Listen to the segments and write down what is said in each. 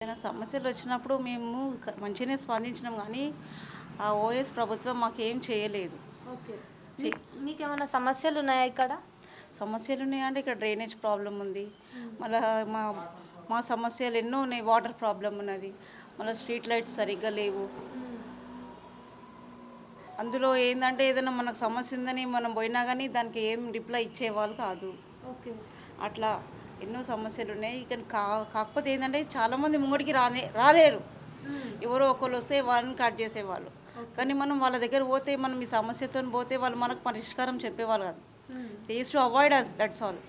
ఏదైనా సమస్యలు వచ్చినప్పుడు మేము మంచిగానే స్పందించినాం కానీ ఆ ఓఎస్ ప్రభుత్వం మాకేం చేయలేదు. ఓకే. చే మీకేమైనా సమస్యలున్నాయా ఇక్కడ? సమస్యలు ఉన్నాయంటే ఇక్కడ డ్రైనేజ్ ప్రాబ్లం ఉంది. మళ్ళా మా మా సమస్యలు ఎన్నో ఉన్నాయి. వాటర్ ప్రాబ్లం ఉన్నది. మళ్ళీ స్ట్రీట్ లైట్స్ సరిగ్గా లేవు. అందులో ఏంటంటే ఏదైనా మనకు సమస్య ఉందని మనం పోయినా కానీ దానికి ఏం రిప్లై ఇచ్చేవాళ్ళు కాదు. ఓకే. అట్లా ఎన్నో సమస్యలు ఉన్నాయి. ఇక కాకపోతే ఏంటంటే చాలామంది ముంగడికి రాలేరు. ఎవరో ఒకళ్ళు వస్తే వాళ్ళని కట్ చేసేవాళ్ళు. కానీ మనం వాళ్ళ దగ్గర పోతే మనం ఈ సమస్యతో పోతే వాళ్ళు మనకు పరిష్కారం చెప్పేవాళ్ళు కాదు. They use to avoid us, that's all.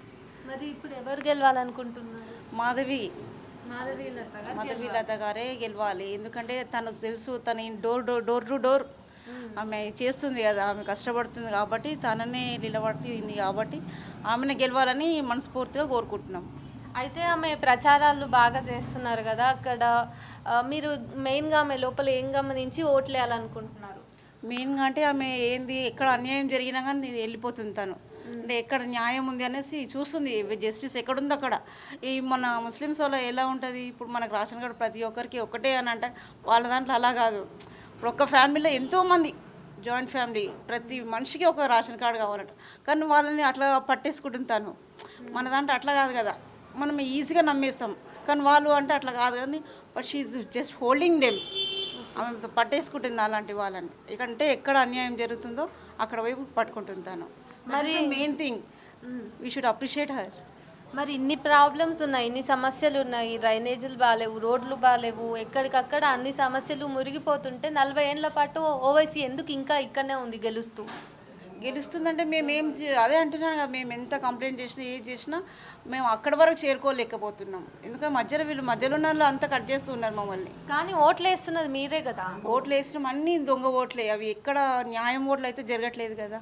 మరి ఇప్పుడు ఎవరు గెలవాలనుకుంటున్నారు? మాధవి మాధవి లత గారే గెలవాలి. ఎందుకంటే తనకు తెలుసు, తన డోర్ టు డోర్ ఆమె చేస్తుంది కదా, ఆమె కష్టపడుతుంది కాబట్టి తననే నిలబడుతుంది కాబట్టి ఆమెను గెలవాలని మనస్ఫూర్తిగా కోరుకుంటున్నాం. అయితే ఆమె ప్రచారాలు బాగా చేస్తున్నారు కదా అక్కడ. మీరు మెయిన్గా ఆమె లోపల ఏం గమనించి ఓట్లు వేయాలనుకుంటున్నారు? మెయిన్గా అంటే ఆమె ఏంది, ఎక్కడ అన్యాయం జరిగినా కానీ వెళ్ళిపోతుంది తను. అంటే ఎక్కడ న్యాయం ఉంది అనేసి చూస్తుంది, జస్టిస్ ఎక్కడుంది అక్కడ. ఈ మన ముస్లిమ్స్ వాళ్ళ ఎలా ఉంటుంది, ఇప్పుడు మనకు రేషన్ కార్డు ప్రతి ఒక్కరికి ఒకటే అని అంటే వాళ్ళ దాంట్లో అలా కాదు. ఇప్పుడు ఒక్క ఫ్యామిలీలో ఎంతోమంది జాయింట్ ఫ్యామిలీ, ప్రతి మనిషికి ఒక రేషన్ కార్డు కావాలట. కానీ వాళ్ళని అట్లా పట్టేసుకుంటుంది తను. మన దాంట్లో అట్లా కాదు కదా, మనం ఈజీగా నమ్మేస్తాం. కానీ వాళ్ళు అంటే అట్లా కాదు. కానీ but she just holding them. ఆమె పట్టేసుకుంటుంది అలాంటి వాళ్ళని. ఇకంటే ఎక్కడ అన్యాయం జరుగుతుందో అక్కడ వైపు పట్టుకుంటుంది తను. మరి main thing we should appreciate her. మరి ఇన్ని ప్రాబ్లమ్స్ ఉన్నాయి, ఇన్ని సమస్యలు ఉన్నాయి, డ్రైనేజీలు బాగాలేవు, రోడ్లు బాగాలేవు, ఎక్కడికక్కడ అన్ని సమస్యలు మురిగిపోతుంటే 40 ఏళ్ల పాటు ఓవైసీ ఎందుకు ఇంకా ఇక్కడనే ఉంది గెలుస్తుందంటే మేమేం అదే అంటున్నాను కదా, మేము ఎంత కంప్లైంట్ చేసినా ఏది చేసినా మేము అక్కడి వరకు చేరుకోలేకపోతున్నాం. ఎందుకంటే మధ్యలో ఉన్న వాళ్ళు అంతా కట్ చేస్తూ ఉన్నారు మమ్మల్ని. కానీ ఓట్లు వేస్తున్నది మీరే కదా. ఓట్లు వేసినాం, అన్నీ దొంగ ఓట్లే. అవి ఎక్కడ న్యాయం ఓట్లు అయితే జరగట్లేదు కదా,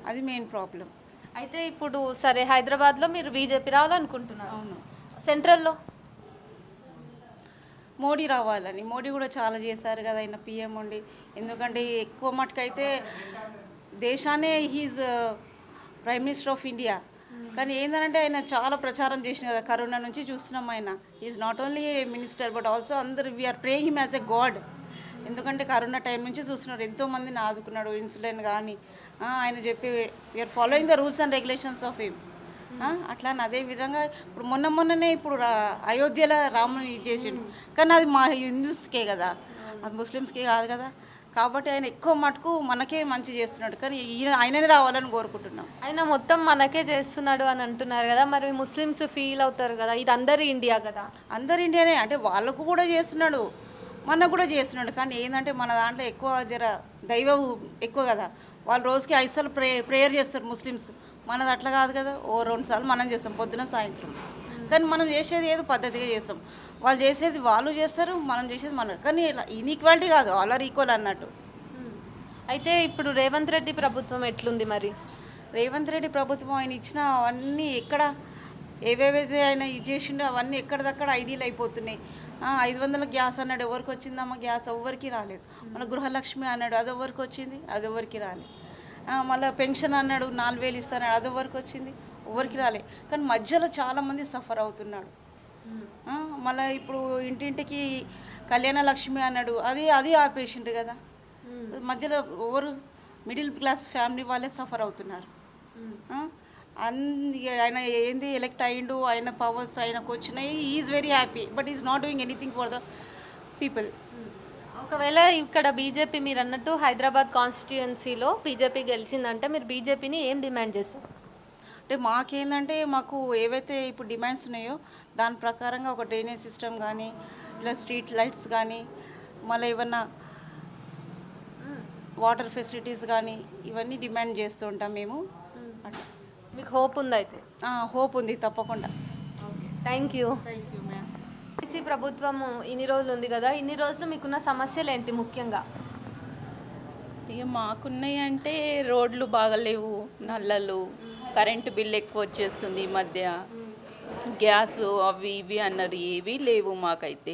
అది మెయిన్ ప్రాబ్లం. అయితే ఇప్పుడు సరే, హైదరాబాద్లో మీరు బీజేపీ రావాలనుకుంటున్నారు. అవును. సెంట్రల్లో మోడీ రావాలని. మోడీ కూడా చాలా చేశారు కదా ఆయన పిఎం ఉండి. ఎందుకంటే ఎక్కువ మటుకైతే దేశానే he's prime minister of India. కానీ ఏంటంటే ఆయన చాలా ప్రచారం చేసిన కదా, కరోనా నుంచి చూస్తున్నాం. ఆయన is not only a minister but also అందరు we're praying him as a god. ఎందుకంటే కరోనా టైం నుంచి చూస్తున్నారు, ఎంతోమందిని ఆదుకున్నాడు. ఇన్సులిన్ కానీ ఆయన చెప్పి we're following the rules and regulations of him. అట్లా అదే విధంగా ఇప్పుడు మొన్ననే ఇప్పుడు అయోధ్యలో రాముని చేసిండు. కానీ అది మా హిందూస్కే కదా, అది ముస్లిమ్స్కే కాదు కదా. కాబట్టి ఆయన ఎక్కువ మటుకు మనకే మంచి చేస్తున్నాడు. కానీ ఆయననే రావాలని కోరుకుంటున్నాం. ఆయన మొత్తం మనకే చేస్తున్నాడు అని అంటున్నారు కదా, మరి ముస్లిమ్స్ ఫీల్ అవుతారు కదా, ఇది అందరి ఇండియా కదా. అందరి ఇండియానే అంటే వాళ్ళకు కూడా చేస్తున్నాడు, మనకు కూడా చేస్తున్నాడు. కానీ ఏంటంటే మన దాంట్లో ఎక్కువ దైవం ఎక్కువ కదా. వాళ్ళు రోజుకి 5 సార్లు ప్రేయర్ చేస్తారు ముస్లిమ్స్. మనది అట్లా కాదు కదా, ఓ 2 సార్లు మనం చేస్తాం, పొద్దున సాయంత్రం. కానీ మనం చేసేది ఏదో పద్ధతిగా చేస్తాం. వాళ్ళు చేసేది వాళ్ళు చేస్తారు, మనం చేసేది మనం. కానీ ఇన్ఈక్వాలిటీ కాదు, ఆల్ ఆర్ ఈక్వల్ అన్నట్టు. అయితే ఇప్పుడు రేవంత్ రెడ్డి ప్రభుత్వం ఎట్లుంది మరి? రేవంత్ రెడ్డి ప్రభుత్వం ఆయన ఇచ్చిన అవన్నీ ఎక్కడ, ఏవేవైతే ఆయన ఇది చేసిండో అవన్నీ ఎక్కడిదక్కడ ఐడియల్ అయిపోతున్నాయి. 500 గ్యాస్ అన్నాడు, ఎవరికి వచ్చిందమ్మా గ్యాస్? ఎవరికి రాలేదు. మన గృహలక్ష్మి అన్నాడు, అది ఎవరికి వచ్చింది? అది ఎవరికి రాలేదు. మళ్ళీ పెన్షన్ అన్నాడు, 4000 ఇస్తాడు, అది ఎవరికి వచ్చింది? ఎవరికి రాలేదు. కానీ మధ్యలో చాలామంది సఫర్ అవుతున్నాడు. మళ్ళీ ఇప్పుడు ఇంటింటికి కళ్యాణ లక్ష్మి అన్నాడు, అది ఆపేసిండు కదా. మధ్యలో ఎవరు మిడిల్ క్లాస్ ఫ్యామిలీ వాళ్ళే సఫర్ అవుతున్నారు. ఆయన ఏంది ఎలక్ట్ అయ్యిండు, ఆయన పవర్స్ ఆయనకు వచ్చినాయి, is very happy. But is not doing anything for the people. ఒకవేళ ఇక్కడ బీజేపీ, మీరు అన్నట్టు హైదరాబాద్ కాన్స్టిట్యుయెన్సీలో బీజేపీ గెలిచిందంటే మీరు బీజేపీని ఏం డిమాండ్ చేస్తారు? అంటే మాకేందంటే మాకు ఏవైతే ఇప్పుడు డిమాండ్స్ ఉన్నాయో దాని ప్రకారంగా ఒక డ్రైనేజ్ సిస్టమ్ కానీ, ఇలా స్ట్రీట్ లైట్స్ కానీ, మళ్ళీ ఏమన్నా వాటర్ ఫెసిలిటీస్ కానీ, ఇవన్నీ డిమాండ్ చేస్తూ ఉంటాం మేము. అట్లా మీకు హోప్ ఉంది అయితే? హోప్ ఉంది తప్పకుండా. Thank you. Thank you ma'am. BC ప్రభుత్వం ఇన్ని రోజులు ఉంది కదా, ఇన్ని రోజులు మీకున్న సమస్యలు ఏంటి ముఖ్యంగా? ఇక మాకున్నాయి అంటే రోడ్లు బాగలేవు, నల్లలు, కరెంటు బిల్ ఎక్కువ వచ్చేస్తుంది ఈ మధ్య, గ్యాస్ అవి ఇవి అన్నారు, ఏవి లేవు మాకైతే.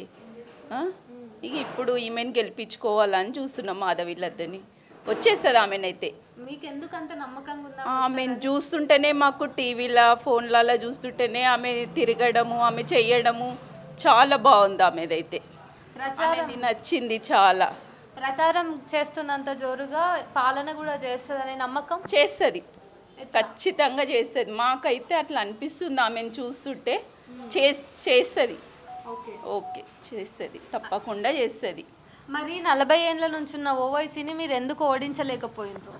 ఇక ఇప్పుడు ఈమెను గెలిపించుకోవాలని చూస్తున్నాం మాధవిలద్దని. వచ్చేస్తుంది ఆమెనైతే. మీకు ఎందుకు అంత నమ్మకంగా ఉన్నా? ఆమెను చూస్తుంటేనే మాకు టీవీలో ఫోన్లలో చూస్తుంటేనే ఆమె తిరగడము, ఆమె చెయ్యడము చాలా బాగుంది ఆమెదైతే, ప్రచారం అనేది నచ్చింది చాలా. ప్రచారం చేస్తున్నంత జోరుగా పాలన కూడా చేస్తుందనే నమ్మకం. చేస్తుంది, ఖచ్చితంగా చేస్తుంది. మాకైతే అట్లా అనిపిస్తుంది ఆమెను చూస్తుంటే. చేస్తుంది, ఓకే. ఓకే చేస్తుంది, తప్పకుండా చేస్తుంది. మరి 40 ఏళ్ళ నుంచి ఉన్న ఓవైసీని మీరు ఎందుకు ఓడించలేకపోయినారు?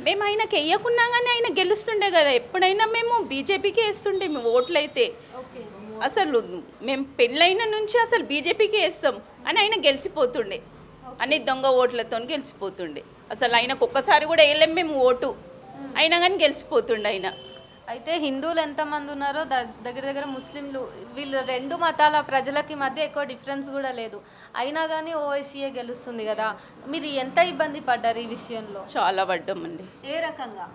మేము ఆయనకి వేయకున్నా కానీ ఆయన గెలుస్తుండే కదా. ఎప్పుడైనా మేము బీజేపీకి వేస్తుండే మేము ఓట్లయితే. ఓకే. అసలు మేము పెళ్ళైన నుంచి అసలు బీజేపీకి వేస్తాం అని ఆయన గెలిచిపోతుండే. అన్ని దొంగ ఓట్లతో గెలిచిపోతుండే. అసలు ఆయనకు ఒక్కసారి కూడా వేయలేం మేము ఓటు, అయినా కానీ గెలిచిపోతుండే ఆయన. అయితే హిందువులు ఎంతమంది ఉన్నారో దగ్గర దగ్గర ముస్లింలు, వీళ్ళు రెండు మతాల ప్రజలకి మధ్య ఎక్కువ డిఫరెన్స్ కూడా లేదు. అయినా కానీ ఓవైసీఏ గెలుస్తుంది కదా. మీరు ఎంత ఇబ్బంది పడ్డారు ఈ విషయంలో? చాలా పడ్డామండి. ఏ రకంగా?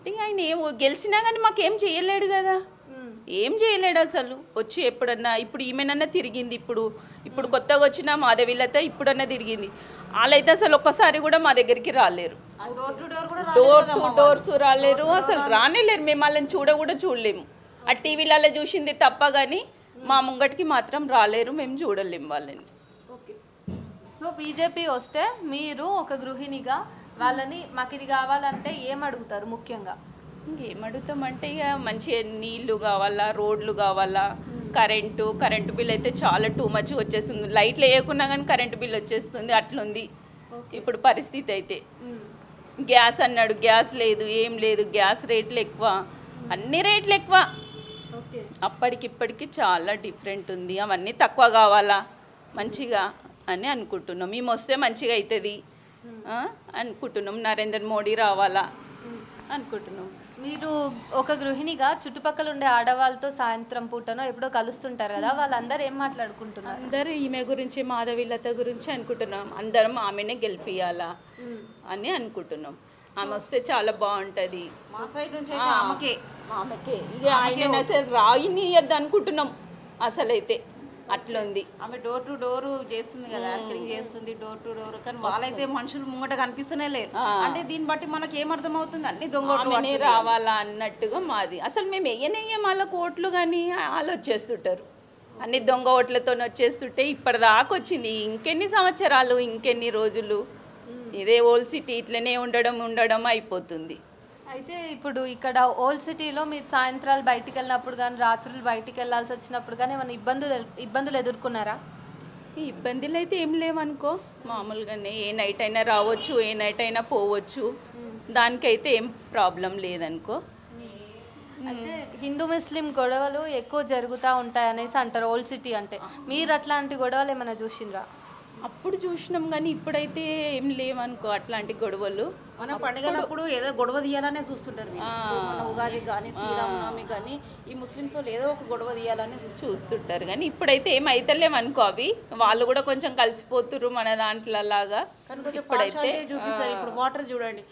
ఇక ఆయన గెలిచినా కానీ మాకేం చేయలేడు కదా, ఏం చేయలేడు అసలు. వచ్చి ఎప్పుడన్నా ఇప్పుడు ఈమెనన్నా తిరిగింది, ఇప్పుడు కొత్తగా వచ్చిన మాధవిలత ఇప్పుడన్నా తిరిగింది. వాళ్ళైతే అసలు ఒక్కసారి కూడా మా దగ్గరికి రాలేరు. డోర్ టు డోర్స్ రాలేరు, అసలు రానేలేరు. మేము వాళ్ళని కూడా చూడలేము. ఆ టీవీలలో చూసింది తప్ప కానీ మా ముంగటికి మాత్రం రాలేరు, మేము చూడలేము వాళ్ళని. ఓకే. సో బీజేపీ వస్తే మీరు ఒక గృహిణిగా వాళ్ళని మాకు ఇది కావాలంటే ఏం అడుగుతారు ముఖ్యంగా? ఇంకేం అడుగుతామంటే ఇక మంచిగా నీళ్లు కావాలా, రోడ్లు కావాలా, కరెంటు బిల్ అయితే చాలా టూ మచ్ వచ్చేస్తుంది. లైట్లు వేయకున్నా కానీ కరెంటు బిల్ వచ్చేస్తుంది, అట్లుంది ఇప్పుడు పరిస్థితి అయితే. గ్యాస్ అన్నాడు, గ్యాస్ లేదు, ఏం లేదు. గ్యాస్ రేట్లు ఎక్కువ, అన్ని రేట్లు ఎక్కువ. అప్పటికిప్పటికి చాలా డిఫరెంట్ ఉంది. అవన్నీ తక్కువ కావాలా మంచిగా అని అనుకుంటున్నాం. మేము వస్తే మంచిగా అవుతుంది అనుకుంటున్నాం. నరేంద్ర మోడీ రావాలా అనుకుంటున్నాం. మీరు ఒక గృహిణిగా చుట్టుపక్కల ఉండే ఆడవాళ్ళతో సాయంత్రం పూటనో ఎప్పుడో కలుస్తుంటారు కదా, వాళ్ళందరూ ఏం మాట్లాడుకుంటున్నారు? అందరూ ఈమె గురించి, మాధవిలత గురించి అనుకుంటున్నాం. అందరం ఆమెనే గెలిపియాలా అని అనుకుంటున్నాం. ఆమె వస్తే చాలా బాగుంటుంది. మా సైడ్ నుంచి అయితే ఆమెకే ఇక ఆయన అసలు రాయినియద్దు అనుకుంటున్నాం అసలైతే. అట్లుంది. ఆమె డోర్ టు డోర్ చేస్తుంది కదా, యాంకరింగ్ చేస్తుంది డోర్ టు డోర్. కానీ వాళ్ళైతే మనుషులు ముంగట కనిపిస్తూనే లేరు. అంటే దీన్ని బట్టి మనకి ఏమర్థం అవుతుంది, అన్ని దొంగ రావాలా అన్నట్టుగా మాది. అసలు మేము వెయ్యనయ్యం వాళ్ళ ఓట్లు కానీ వాళ్ళు వచ్చేస్తుంటారు. అన్ని దొంగ ఓట్లతో వచ్చేస్తుంటే ఇప్పటిదాకా వచ్చింది. ఇంకెన్ని సంవత్సరాలు, ఇంకెన్ని రోజులు ఇదే ఓల్డ్ సిటీ ఇట్లనే ఉండడం అయిపోతుంది. అయితే ఇప్పుడు ఇక్కడ ఓల్డ్ సిటీలో మీరు సాయంత్రాలు బయటికి వెళ్ళినప్పుడు కానీ రాత్రులు బయటికి వెళ్ళాల్సి వచ్చినప్పుడు కానీ ఏమైనా ఇబ్బందులు ఎదుర్కొన్నారా? ఈ ఇబ్బందులు అయితే ఏం లేవనుకో, మామూలుగానే. ఏ నైట్ అయినా రావచ్చు, ఏ నైట్ అయినా పోవచ్చు, దానికైతే ఏం ప్రాబ్లం లేదనుకో. అయితే హిందూ ముస్లిం గొడవలు ఎక్కువ జరుగుతూ ఉంటాయి అనేసి అంటారు ఓల్డ్ సిటీ అంటే. మీరు అట్లాంటి గొడవలు ఏమైనా చూసిండ్రా? అప్పుడు చూసినాం కానీ ఇప్పుడైతే ఏం లేవనుకో అట్లాంటి గొడవలు. మన పండుగలప్పుడు ఏదో గొడవ తీయాలనే చూస్తుంటారు. మన ఉగాది కానీ శ్రీరామనవమి కానీ ఈ ముస్లిమ్స్ వాళ్ళు ఏదో ఒక గొడవ తీయాలని చూస్తుంటారు. కానీ ఇప్పుడైతే ఏం అవుతలేమనుకో. అవి వాళ్ళు కూడా కొంచెం కలిసిపోతుర్రు మన దాంట్లో లాగా. కానీ కొంచెం పార్షాలిటీ చూపిస్తారు. ఇప్పుడు వాటర్ చూడండి,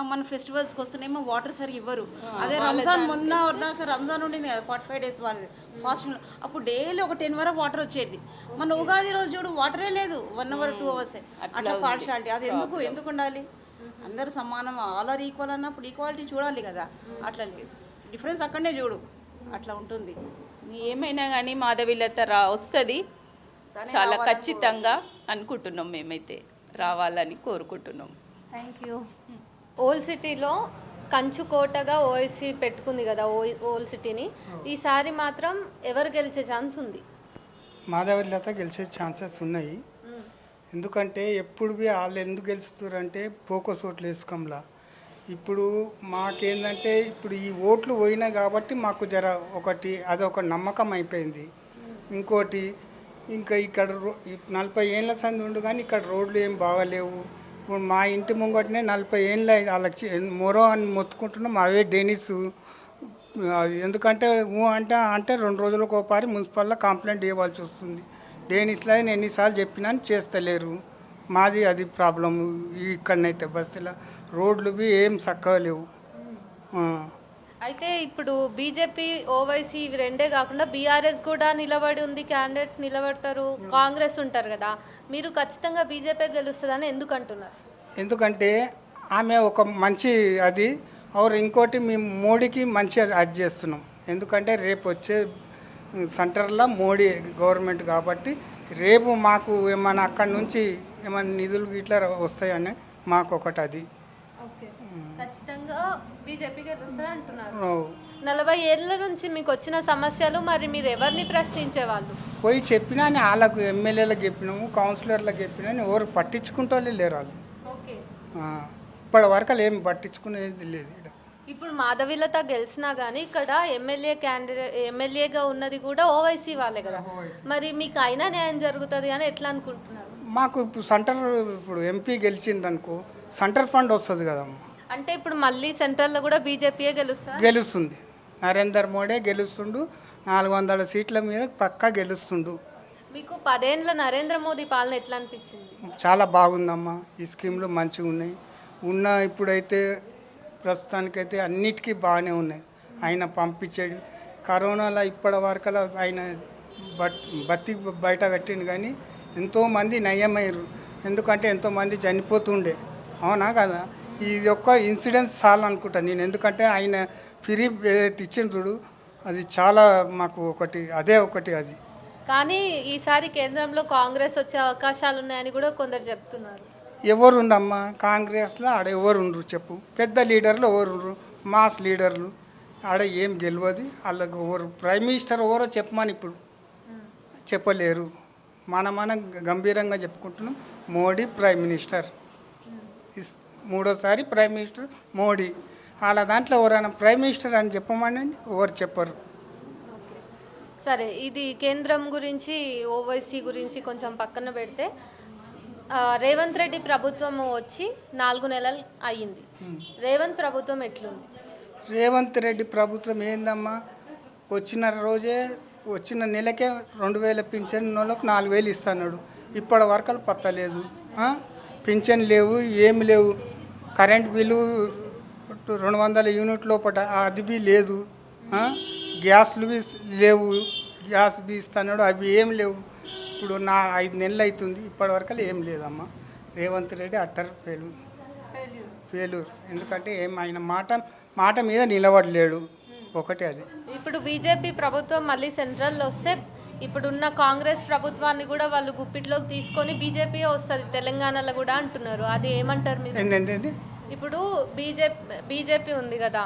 మన ఫెస్టివల్స్కి వస్తేనేమో వాటర్ సరిగ్గా ఇవ్వరు. అదే రంజాన్ మొన్న దాకా రంజాన్ ఉండింది కదా, 45 days వాళ్ళది ఫాస్టింగ్. అప్పుడు డైలీ ఒక 10 వరకు వాటర్ వచ్చేది. మన ఉగాది రోజు చూడు వాటరే లేదు, 1 hour 2 hours. అట్లా పార్షాలిటీ. అది ఎందుకు ఉండాలి? అందరూ సమానం, ఆల్ ఆర్ ఈక్వల్ అన్నప్పుడు ఈక్వాలిటీ చూడాలి కదా. అట్లా లేదు, డిఫరెన్స్ అక్కడనే చూడు, అట్లా ఉంటుంది. ఏమైనా కానీ మాధవిలత వస్తుంది చాలా ఖచ్చితంగా అనుకుంటున్నాం. మేమైతే రావాలని కోరుకుంటున్నాం. Thank you. ఓల్డ్ సిటీలో కంచుకోటగా ఓవైసీ పెట్టుకుంది కదా ఓల్డ్ సిటీని. ఈసారి మాత్రం ఎవరు గెలిచే ఛాన్స్ ఉంది? మాధవిలత గెలిచే ఛాన్సెస్ ఉన్నాయి. ఎందుకంటే ఎప్పుడు వాళ్ళు ఎందుకు గెలుస్తారంటే ఫోకస్ ఓట్లు వేసుకోంలా. ఇప్పుడు మాకేందంటే ఇప్పుడు ఈ ఓట్లు పోయినాయి కాబట్టి మాకు ఒకటి అదొక నమ్మకం అయిపోయింది. ఇంకోటి ఇంకా ఇక్కడ 40 ఏళ్ళ సంది ఉండు కానీ ఇక్కడ రోడ్లు ఏం బాగలేవు. ఇప్పుడు మా ఇంటి ముంగటనే 40 ఏళ్ళ వాళ్ళకి మొరో అని మొత్తుకుంటున్నాం. అవే డెనిస్. ఎందుకంటే అంటే 2 రోజులకు ఒకసారి మున్సిపల్లో కంప్లైంట్ ఇవ్వాల్సి వస్తుంది. డెనిస్లో నేను ఎన్నిసార్లు చెప్పినా చేస్తలేరు. మాది అది ప్రాబ్లం. ఇక్కడనైతే బస్తీలో రోడ్లు ఏం చక్కగా లేవు. అయితే ఇప్పుడు బీజేపీ ఓవైసీ ఇవి రెండే కాకుండా బీఆర్ఎస్ కూడా నిలబడి ఉంది, క్యాండిడేట్ నిలబడతారు, కాంగ్రెస్ ఉంటారు కదా. మీరు ఖచ్చితంగా బీజేపీ గెలుస్తుందని ఎందుకు అంటున్నారు? ఎందుకంటే ఆమె ఒక మంచి అది ఇంకోటి మేము మోడీకి మంచిగా అది చేస్తున్నాం. ఎందుకంటే రేపు వచ్చే సెంటర్లో మోడీ గవర్నమెంట్ కాబట్టి రేపు మాకు ఏమైనా అక్కడి నుంచి ఏమైనా నిధులు ఇట్లా వస్తాయని మాకు ఒకటి అది. ఓకే, ఖచ్చితంగా బీజేపీ గెలుస్తుంది అంటున్నారు. ఓ, 40 ఏళ్ళ నుంచి మీకు వచ్చిన సమస్యలు మరి మీరు ఎవరిని ప్రశ్నించేవాళ్ళు? పోయి చెప్పినా అని వాళ్ళకు ఎమ్మెల్యేలకు చెప్పినాము, కౌన్సిలర్లకు చెప్పినా అని ఎవరు పట్టించుకుంటూ లేరు వాళ్ళు. ఓకే, ఇప్పటి వరకు ఏం పట్టించుకునేది లేదు ఇక్కడ. ఇప్పుడు మాధవిలత గెలిచినా కానీ ఇక్కడ ఎమ్మెల్యేగా ఉన్నది కూడా ఓవైసీ వాళ్ళే కదా, మరి మీకు అయినా న్యాయం జరుగుతుంది అని ఎట్లా అనుకుంటున్నారు? మాకు ఇప్పుడు ఇప్పుడు ఎంపీ గెలిచింది అనుకో సెంటర్ ఫండ్ వస్తుంది కదమ్మా. అంటే ఇప్పుడు మళ్ళీ సెంట్రల్లో కూడా బీజేపీయే గెలుస్తుంది. నరేందర్ మోడీ గెలుస్తుండు, 400 సీట్ల మీద పక్కా గెలుస్తుండు. మీకు 10 ఏళ్ళ నరేంద్ర మోదీ పాలన ఎట్లా అనిపించింది? చాలా బాగుందమ్మా, ఈ స్కీమ్లు మంచిగా ఉన్నాయి. ఇప్పుడైతే ప్రస్తుతానికైతే అన్నిటికీ బాగానే ఉన్నాయి. ఆయన పంపించాడు కరోనాలో ఇప్పటి వరకు ఆయన బతి బయట కట్టిండు కానీ ఎంతోమంది నయమయ్యారు. ఎందుకంటే ఎంతోమంది చనిపోతుండే, అవునా కదా. ఇది ఒక్క ఇన్సిడెన్స్ చాలు అనుకుంటా నేను. ఎందుకంటే ఆయన ఫ్రీ ఏదైతే ఇచ్చిన చూడు అది చాలా మాకు అదే ఒకటి అది. కానీ ఈసారి కేంద్రంలో కాంగ్రెస్ వచ్చే అవకాశాలు ఉన్నాయని కూడా కొందరు చెప్తున్నారు. ఎవరుండమ్మా కాంగ్రెస్లో ఆడ ఎవరుండ్రు చెప్పు? పెద్ద లీడర్లు ఎవరుండ్రు? మాస్ లీడర్లు ఆడ ఏం గెలవదు. వాళ్ళకు ఎవరు ప్రైమ్ మినిస్టర్ ఎవరో చెప్పమని ఇప్పుడు చెప్పలేరు. మనం గంభీరంగా చెప్పుకుంటున్నాం, మోడీ ప్రైమ్ మినిస్టర్. మూడోసారి ప్రైమ్ మినిస్టర్ మోడీ. వాళ్ళ దాంట్లో ఎవరైనా ప్రైమ్ మినిస్టర్ అని చెప్పమని ఎవరు చెప్పరు. సరే, ఇది కేంద్రం గురించి ఓవైసీ గురించి కొంచెం పక్కన పెడితే రేవంత్ రెడ్డి ప్రభుత్వం వచ్చి 4 నెలలు అయ్యింది. రేవంత్ ప్రభుత్వం ఎట్లుంది? రేవంత్ రెడ్డి ప్రభుత్వం ఏందమ్మా, వచ్చిన నెలకే 2000 పింఛన్ వాళ్ళకు 4000 ఇస్తున్నాడు. ఇప్పటి వరకు పత్తలేదు. పింఛన్ లేవు, ఏమి లేవు. కరెంట్ బిల్లు 200 యూనిట్ లోపల అది బి లేదు. గ్యాస్లు బి లేవు, గ్యాస్ బి ఇస్తున్నాడు, అవి ఏం లేవు. ఇప్పుడు 5 నెలలు అవుతుంది, ఇప్పటి వరకు ఏం లేదమ్మా. Revanth Reddy utter failure. ఎందుకంటే ఆయన మాట మీద నిలబడలేడు. ఒకటి అది. ఇప్పుడు బీజేపీ ప్రభుత్వం మళ్ళీ సెంట్రల్లో వస్తే ఇప్పుడున్న కాంగ్రెస్ ప్రభుత్వాన్ని కూడా వాళ్ళు గుప్పిట్లోకి తీసుకొని బీజేపీ వస్తుంది తెలంగాణలో కూడా అంటున్నారు. అది ఏమంటారు మీరు? ఏంటంటే ఇప్పుడు బీజేపీ ఉంది కదా,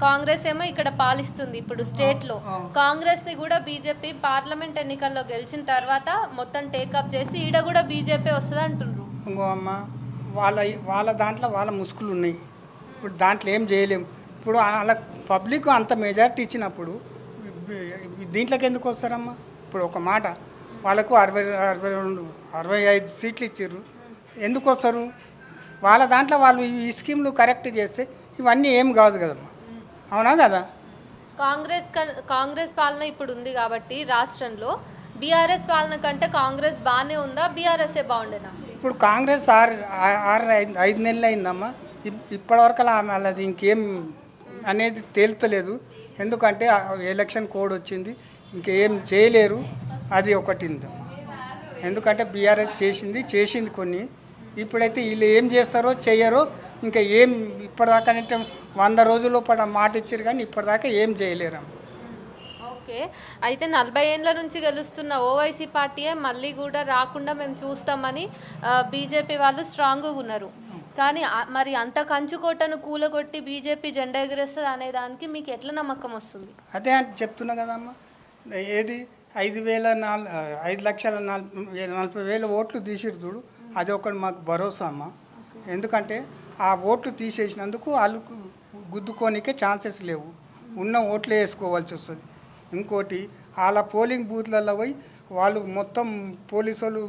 కాంగ్రెస్ ఏమో ఇక్కడ పాలిస్తుంది ఇప్పుడు స్టేట్ లో. కాంగ్రెస్ ని కూడా బీజేపీ పార్లమెంట్ ఎన్నికల్లో గెలిచిన తర్వాత మొత్తం టేకప్ చేసి ఈడ కూడా బీజేపీ వస్తుంది అంటున్నారు. ఇంకో అమ్మ, వాళ్ళ దాంట్లో వాళ్ళ ముసుగులు ఉన్నాయి. ఇప్పుడు దాంట్లో ఏం చేయలేము. ఇప్పుడు వాళ్ళ పబ్లిక్ అంత మెజారిటీ ఇచ్చినప్పుడు దీంట్లోకి ఎందుకు వస్తారమ్మా? ఇప్పుడు ఒక మాట, వాళ్ళకు 65 సీట్లు ఇచ్చారు, ఎందుకు వస్తారు? వాళ్ళ దాంట్లో వాళ్ళు ఈ స్కీమ్లు కరెక్ట్ చేస్తే ఇవన్నీ ఏం కాదు కదమ్మా, అవునా కదా. కాంగ్రెస్ పాలన ఇప్పుడు ఉంది కాబట్టి రాష్ట్రంలో బీఆర్ఎస్ పాలన కంటే కాంగ్రెస్ బాగానే ఉందా, బీఆర్ఎస్ఏ బాగుండేనా? ఇప్పుడు కాంగ్రెస్ 5 నెలలు అయిందమ్మా. ఇప్పటివరకు వాళ్ళది ఇంకేం అనేది తేల్తలేదు. ఎందుకంటే ఎలక్షన్ కోడ్ వచ్చింది, ఇంకేం చేయలేరు. అది ఒకటి ఉందమ్మా. ఎందుకంటే బీఆర్ఎస్ చేసింది కొన్ని. ఇప్పుడైతే వీళ్ళు ఏం చేస్తారో చెయ్యరో ఇంకా ఏం ఇప్పటిదాకా అంటే 100 రోజుల్లో మాట ఇచ్చారు కానీ ఇప్పటిదాకా ఏం చేయలేరు. ఓకే, అయితే 40 ఏళ్ళ నుంచి గెలుస్తున్న ఓవైసీ పార్టీయే మళ్ళీ కూడా రాకుండా మేము చూస్తామని బీజేపీ వాళ్ళు స్ట్రాంగ్గా ఉన్నారు. కానీ మరి అంత కంచుకోటను కూలగొట్టి బీజేపీ జెండా ఎగరేస్తుంది అనే దానికి మీకు ఎట్లా నమ్మకం వస్తుంది? అదే అంటే చెప్తున్నా కదమ్మా, ఏది 5,40,000 ఓట్లు తీసిరు చూడు, అది ఒకటి మాకు భరోసా అమ్మ. ఎందుకంటే ఆ ఓట్లు తీసేసినందుకు వాళ్ళు గుద్దుకోనికే ఛాన్సెస్ లేవు, ఉన్న ఓట్లే వేసుకోవాల్సి వస్తుంది. ఇంకోటి వాళ్ళ పోలింగ్ బూత్లలో పోయి వాళ్ళు మొత్తం పోలీసు వాళ్ళు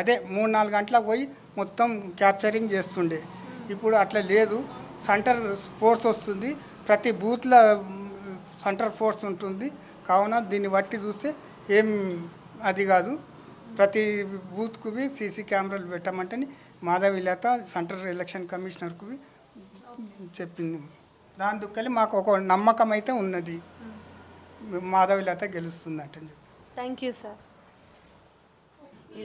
అదే 3-4 గంటలకు పోయి మొత్తం క్యాప్చరింగ్ చేస్తుండే. ఇప్పుడు అట్లా లేదు, సెంటర్ ఫోర్స్ వస్తుంది, ప్రతి బూత్లో సెంటర్ ఫోర్స్ ఉంటుంది. కావున దీన్ని బట్టి చూస్తే ఏం అది కాదు. ప్రతి బూత్కు సీసీ కెమెరాలు పెట్టమంటే మాధవిలత సెంట్రల్ ఎలక్షన్ కమిషనర్కు చెప్పింది. దాని దుక్కలి మాకు ఒక నమ్మకం అయితే ఉన్నది, మాధవిలత గెలుస్తుందంటే. Thank you sir.